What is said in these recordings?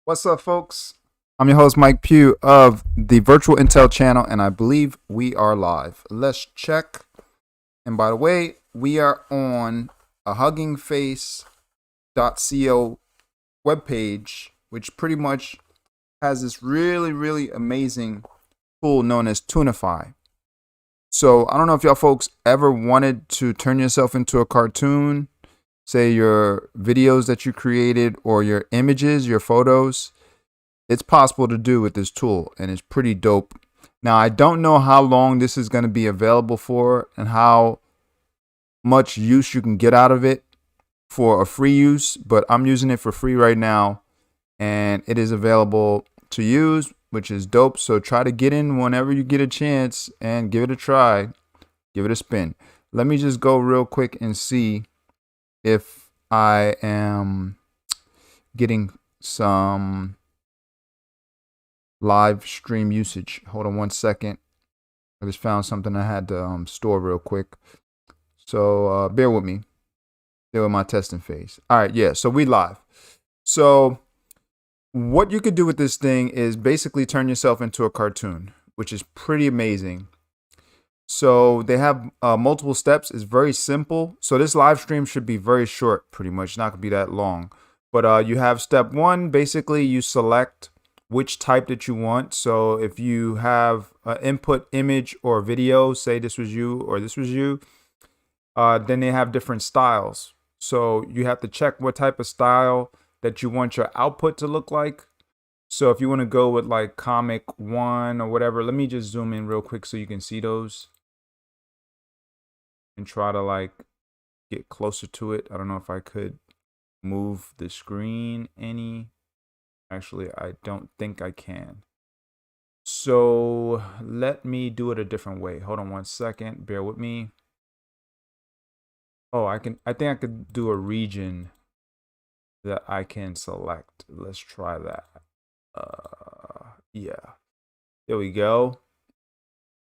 What's up, folks? I'm your host, Mike Pugh of the Virtual Intel channel, and I believe we are live. Let's check. And by the way, we are on a HuggingFace.co webpage, which pretty much has this really amazing tool known as Toonify. So I don't know if y'all folks ever wanted to turn yourself into a cartoon, say your videos that you created or your images, your photos. It's possible to do with this tool, and it's pretty dope. Now, I don't know how long this is going to be available for and how much use you can get out of it for a free use, but I'm using it for free right now, and it is available to use, which is dope. So try to get in whenever you get a chance and give it a try, give it a spin. Let me just go real quick and see if I am getting some live stream usage. Hold on one second. I just found something I had to store real quick. So bear with me. Bear with my testing phase. All right, yeah, so we live. So what you could do with this thing is basically turn yourself into a cartoon, which is pretty amazing. So they have multiple steps. It's very simple. So this live stream should be very short, pretty much. Not gonna be that long. But you have step one. Basically, you select which type that you want. So if you have an input image or video, say this was you or this was you, then they have different styles. So you have to check what type of style that you want your output to look like. So if you want to go with like comic one or whatever, let me just zoom in real quick so you can see those and try to like get closer to it. I don't know if I could move the screen any. Actually, I don't think I can. So let me do it a different way. Hold on one second. Bear with me. Oh, I think I could do a region that I can select. Let's try that. Yeah. There we go.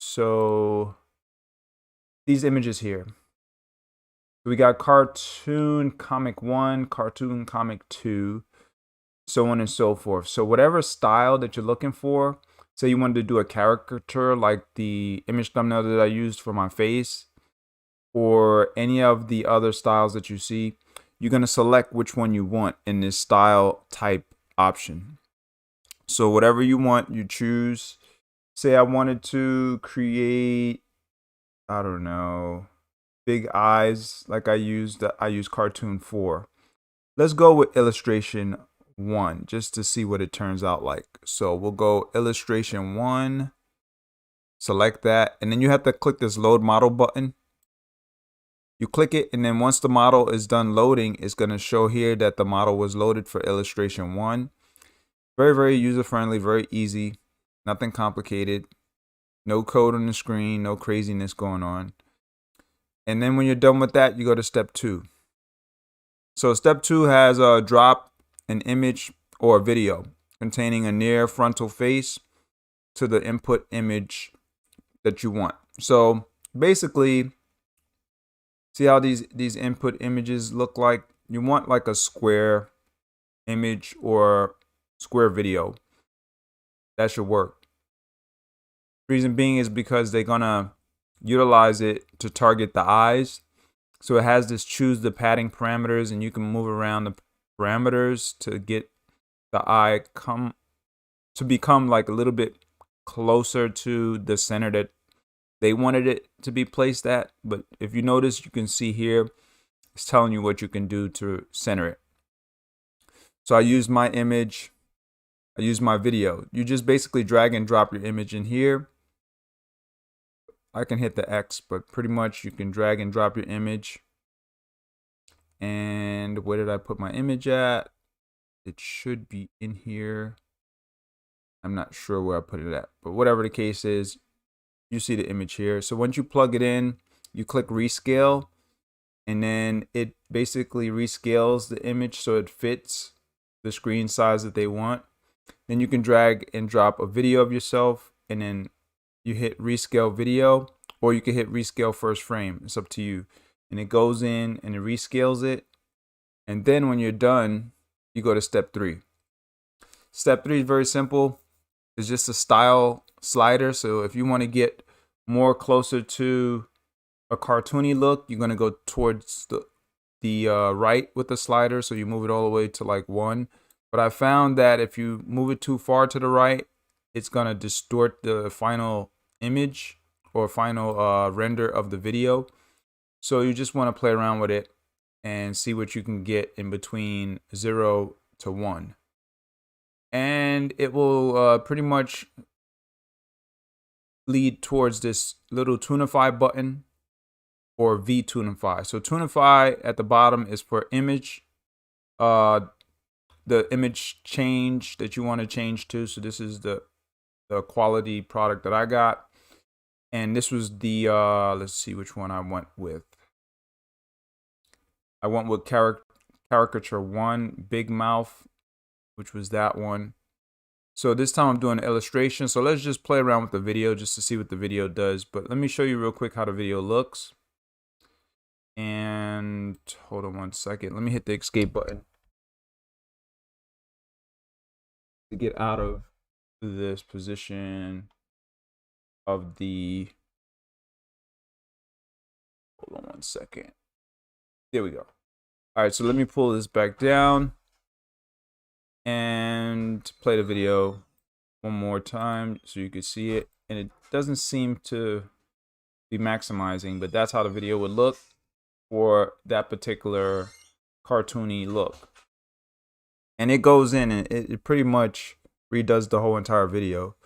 So these images here. We got cartoon comic 1, cartoon comic 2, so on and so forth. So whatever style that you're looking for, say you wanted to do a caricature like the image thumbnail that I used for my face, or any of the other styles that you see, you're going to select which one you want in this style type option. So whatever you want, you choose. Say I wanted to create, I don't know, big eyes like I use cartoon 4. Let's go with illustration 1 just to see what it turns out like. So we'll go illustration 1, select that, and then you have to click this load model button. You click it, and then once the model is done loading, it's going to show here that the model was loaded for illustration 1. Very user-friendly, very easy, nothing complicated, no code on the screen, no craziness going on. And then when you're done with that, you go to step 2. So step 2 has a drop an image or a video containing a near frontal face to the input image that you want. So basically, see how these input images look like? You want like a square image or square video. That should work. Reason being is because they're gonna utilize it to target the eyes. So it has this choose the padding parameters, and you can move around the parameters to get the eye to become like a little bit closer to the center that they wanted it to be placed at. But if you notice, you can see here, it's telling you what you can do to center it. So I use my image, I use my video. You just basically drag and drop your image in here. I can hit the X, but pretty much you can drag and drop your image. And where did I put my image at? It should be in here. I'm not sure where I put it at, but whatever the case is, you see the image here. So once you plug it in, you click rescale, and then it basically rescales the image so it fits the screen size that they want. Then you can drag and drop a video of yourself, and then you hit rescale video, or you can hit rescale first frame. It's up to you. And it goes in and it rescales it. And then when you're done, you go to step 3. Step 3 is very simple. It's just a style slider. So if you want to get more closer to a cartoony look, you're going to go towards the right with the slider. So you move it all the way to like 1. But I found that if you move it too far to the right, it's going to distort the final image or final render of the video. So you just want to play around with it and see what you can get in between 0 to 1. And it will pretty much lead towards this little Toonify button or VToonify. So Toonify at the bottom is for image, the image change that you want to change to. So this is the quality product that I got. And this was the, let's see which one I went with. I went with caricature 1, big mouth, which was that one. So this time I'm doing an illustration. So let's just play around with the video just to see what the video does. But let me show you real quick how the video looks. And hold on one second. Let me hit the escape button to get out of this position of the, hold on one second. There we go. All right, so let me pull this back down and play the video one more time so you can see it. And it doesn't seem to be maximizing, but that's how the video would look for that particular cartoony look. And it goes in and it pretty much redoes the whole entire video.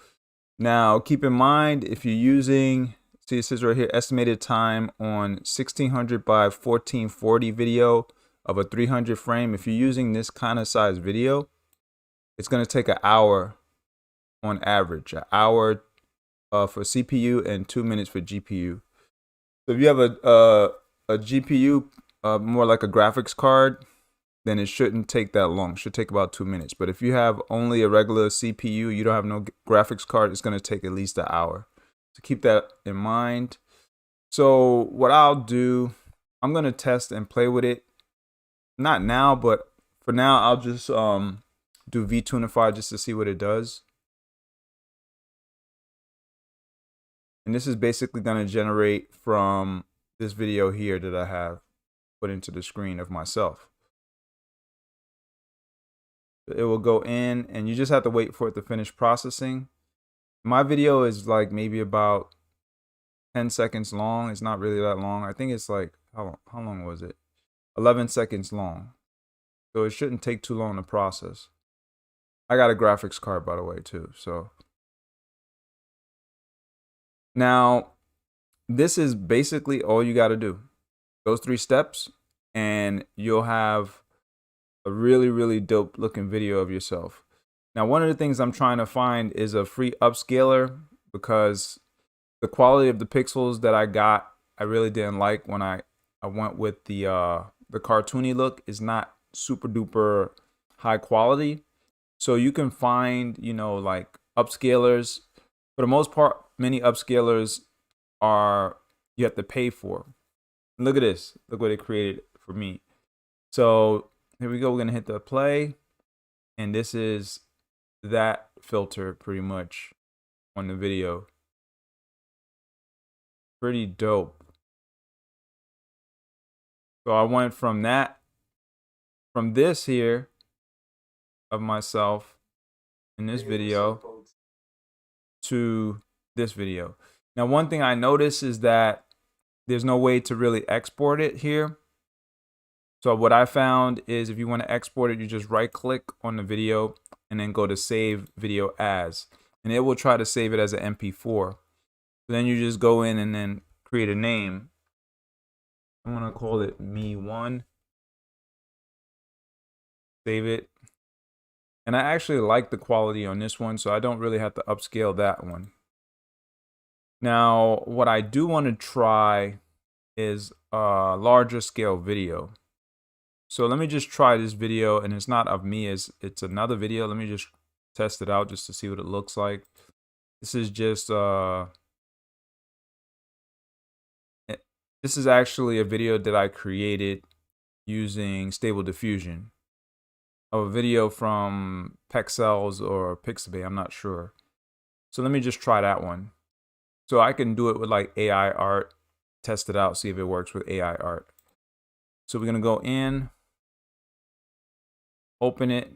Now, keep in mind, if you're using, see it says right here, estimated time on 1600 by 1440 video of a 300 frame. If you're using this kind of size video, it's going to take an hour on average, an hour for CPU and 2 minutes for GPU. So if you have a GPU, more like a graphics card, then it shouldn't take that long. It should take about 2 minutes. But if you have only a regular CPU, you don't have no graphics card, it's going to take at least an hour. So keep that in mind. So what I'll do, I'm going to test and play with it. Not now, but for now, I'll just do VToonify just to see what it does. And this is basically going to generate from this video here that I have put into the screen of myself. It will go in and you just have to wait for it to finish processing. My video is like maybe about 10 seconds long. It's not really that long. I think it's like, how long was it? 11 seconds long. So it shouldn't take too long to process. I got a graphics card, by the way, too. So now this is basically all you got to do. Those 3 steps and you'll have a really, really dope looking video of yourself. Now, one of the things I'm trying to find is a free upscaler because the quality of the pixels that I got, I really didn't like when I went with the cartoony look. Is not super duper high quality. So you can find, you know, like upscalers. For the most part, many upscalers you have to pay for. Look at this. Look what it created for me. So here we go. We're going to hit the play. And this is that filter pretty much on the video. Pretty dope. So I went from this here of myself in this video to this video. Now, one thing I noticed is that there's no way to really export it here. So what I found is if you want to export it, you just right click on the video and then go to save video as, and it will try to save it as an MP4. So then you just go in and then create a name. I'm going to call it me1. Save it. And I actually like the quality on this one, so I don't really have to upscale that one. Now, what I do want to try is a larger scale video. So let me just try this video, and it's not of me, it's another video. Let me just test it out just to see what it looks like. This is just this is actually a video that I created using Stable Diffusion. of a video from Pexels or Pixabay. I'm not sure. So let me just try that one. So I can do it with like AI art, test it out, see if it works with AI art. So we're gonna go in, open it.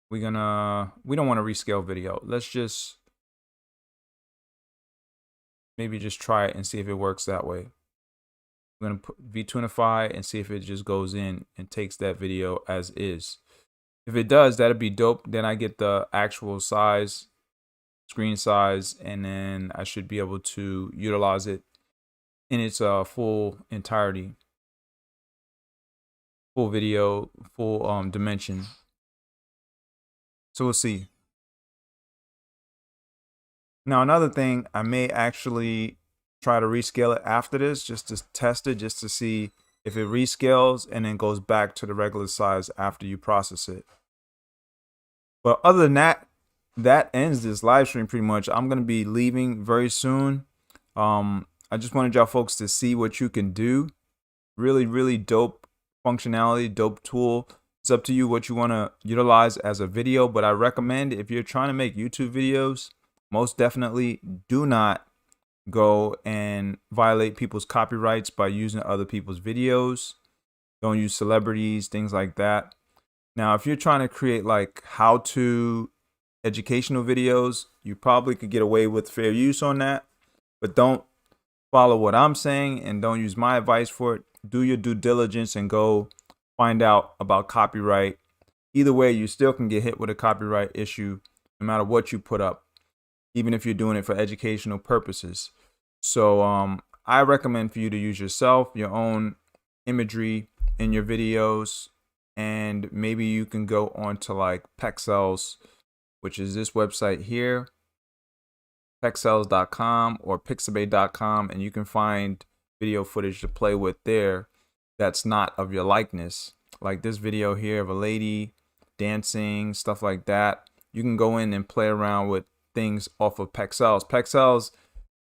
We don't want to rescale video. Let's just maybe just try it and see if it works that way. I'm gonna put VToonify and see if it just goes in and takes that video as is. If it does, that'd be dope. Then I get the actual size, screen size, and then I should be able to utilize it in its full entirety, full video, full dimension. So we'll see. Now another thing, I may actually try to rescale it after this just to test it, just to see if it rescales and then goes back to the regular size after you process it. But other than that, that ends this live stream pretty much. I'm going to be leaving very soon. I just wanted y'all folks to see what you can do. Really, really dope functionality, dope tool. It's up to you what you want to utilize as a video, but I recommend if you're trying to make YouTube videos, most definitely do not go and violate people's copyrights by using other people's videos. Don't use celebrities, things like that. Now, if you're trying to create like how-to educational videos, you probably could get away with fair use on that, but don't follow what I'm saying and don't use my advice for it. Do your due diligence and go find out about copyright. Either way, you still can get hit with a copyright issue no matter what you put up, even if you're doing it for educational purposes. So I recommend for you to use your own imagery in your videos, and maybe you can go on to like Pexels, which is this website here, pexels.com or pixabay.com, and you can find video footage to play with there that's not of your likeness. Like this video here of a lady dancing, stuff like that. You can go in and play around with things off of Pexels. Pexels,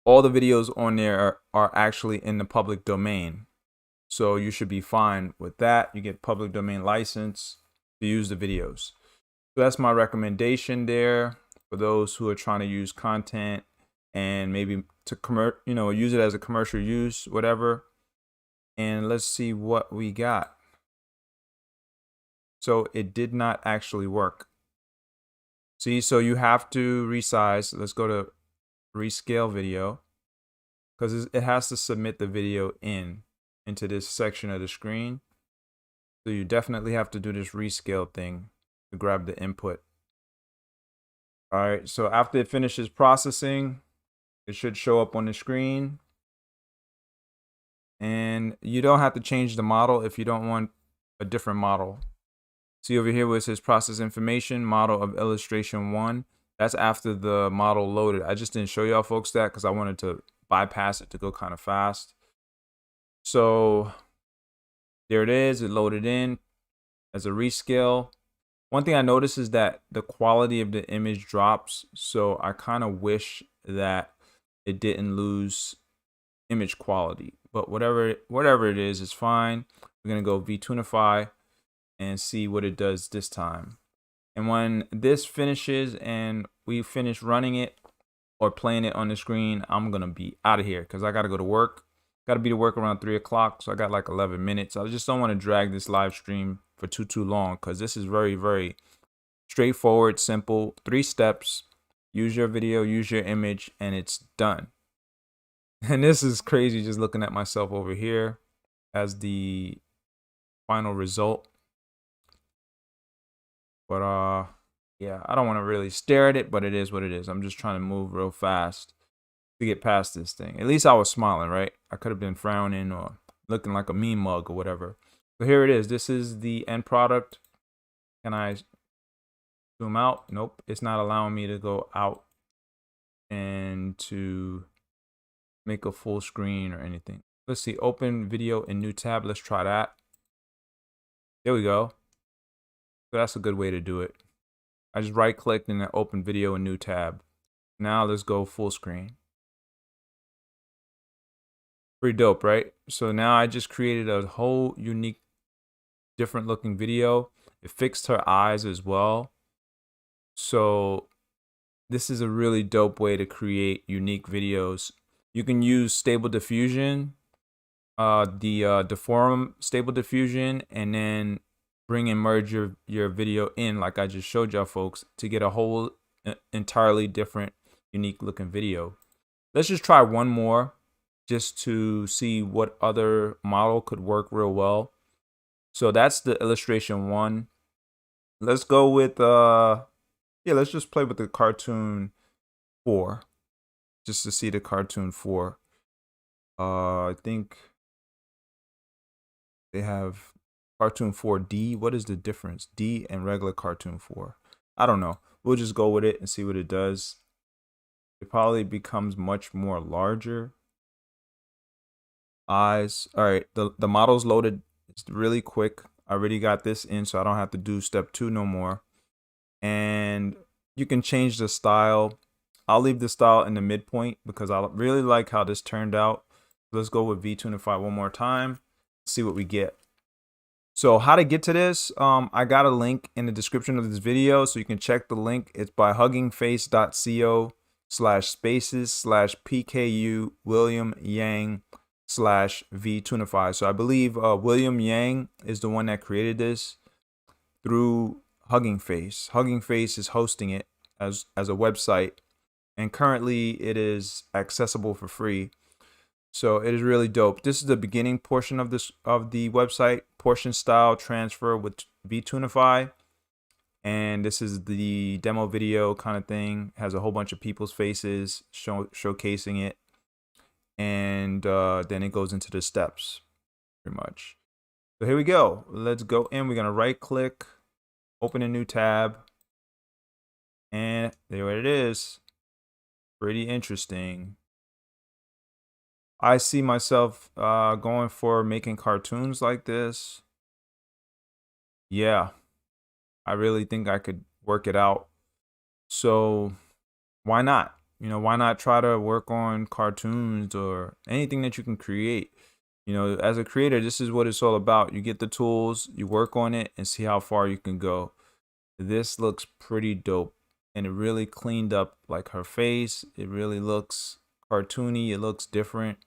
all the videos on there are actually in the public domain. So you should be fine with that. You get public domain license to use the videos. So that's my recommendation there for those who are trying to use content and maybe to use it as a commercial use, whatever. And let's see what we got. So it did not actually work. See, so you have to resize. Let's go to rescale video, because it has to submit the video into this section of the screen. So you definitely have to do this rescale thing to grab the input. All right, so after it finishes processing, it should show up on the screen. And you don't have to change the model if you don't want a different model. See over here where it says process information, model of illustration 1. That's after the model loaded. I just didn't show y'all folks that because I wanted to bypass it to go kind of fast. So there it is. It loaded in as a rescale. One thing I noticed is that the quality of the image drops. So I kind of wish that it didn't lose image quality. But whatever it is, it's fine. We're going to go VToonify and see what it does this time. And when this finishes and we finish running it or playing it on the screen, I'm going to be out of here because I got to go to work. Got to be to work around 3 o'clock. So I got like 11 minutes. I just don't want to drag this live stream for too long because this is very, very straightforward, simple. 3 steps. Use your video, use your image, and it's done. And this is crazy just looking at myself over here as the final result. But yeah, I don't want to really stare at it, but it is what it is. I'm just trying to move real fast to get past this thing. At least I was smiling, right? I could have been frowning or looking like a meme mug or whatever. So here it is. This is the end product. Can I zoom out? Nope. It's not allowing me to go out and to make a full screen or anything. Let's see. Open video in new tab. Let's try that. There we go. So that's a good way to do it. I just right clicked and then open video in new tab. Now let's go full screen. Pretty dope, right? So now I just created a whole unique, different looking video. It fixed her eyes as well. So this is a really dope way to create unique videos. You can use stable diffusion, the deform stable diffusion, and then bring and merge your video in like I just showed y'all folks to get a whole entirely different unique looking video. Let's just try one more just to see what other model could work real well. So that's the illustration one. Let's go with yeah, let's just play with the cartoon 4 just to see the cartoon 4. I think they have cartoon 4D. What is the difference? D and regular cartoon 4. I don't know. We'll just go with it and see what it does. It probably becomes much more larger. Eyes. All right, the model's loaded. It's really quick. I already got this in, so I don't have to do step 2 no more. And you can change the style. I'll leave the style in the midpoint because I really like how this turned out. Let's go with VToonify one more time, see what we get. So how to get to this, I got a link in the description of this video, so you can check the link. It's by huggingface.co/spaces/PKU William Yang /VToonify. So I believe William Yang is the one that created this through HuggingFace. HuggingFace is hosting it as a website, and currently it is accessible for free. So it is really dope. This is the beginning portion of the website, portion style transfer with VToonify. And this is the demo video kind of thing. It has a whole bunch of people's faces showcasing it. And then it goes into the steps pretty much. So here we go. Let's go in. We're going to right click, open a new tab. And there it is. Pretty interesting. I see myself going for making cartoons like this. Yeah, I really think I could work it out. So why not? You know, why not try to work on cartoons or anything that you can create? You know, as a creator, this is what it's all about. You get the tools, you work on it, and see how far you can go. This looks pretty dope, and it really cleaned up like her face. It really looks cartoony. It looks different.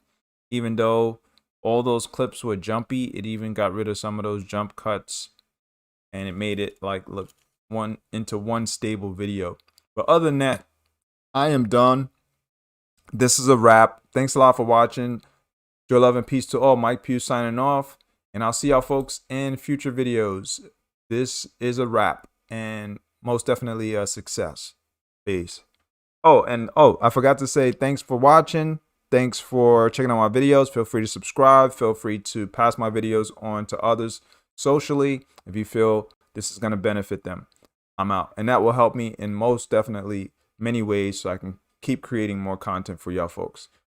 Even though all those clips were jumpy, it even got rid of some of those jump cuts, and it made it like look into one stable video. But other than that, I am done. This is a wrap. Thanks a lot for watching. Joy, love, and peace to all. Mike Pugh signing off, and I'll see y'all folks in future videos. This is a wrap, and most definitely a success. Peace. Oh, and I forgot to say thanks for watching. Thanks for checking out my videos. Feel free to subscribe. Feel free to pass my videos on to others socially if you feel this is going to benefit them. I'm out. And that will help me in most definitely many ways so I can keep creating more content for y'all folks.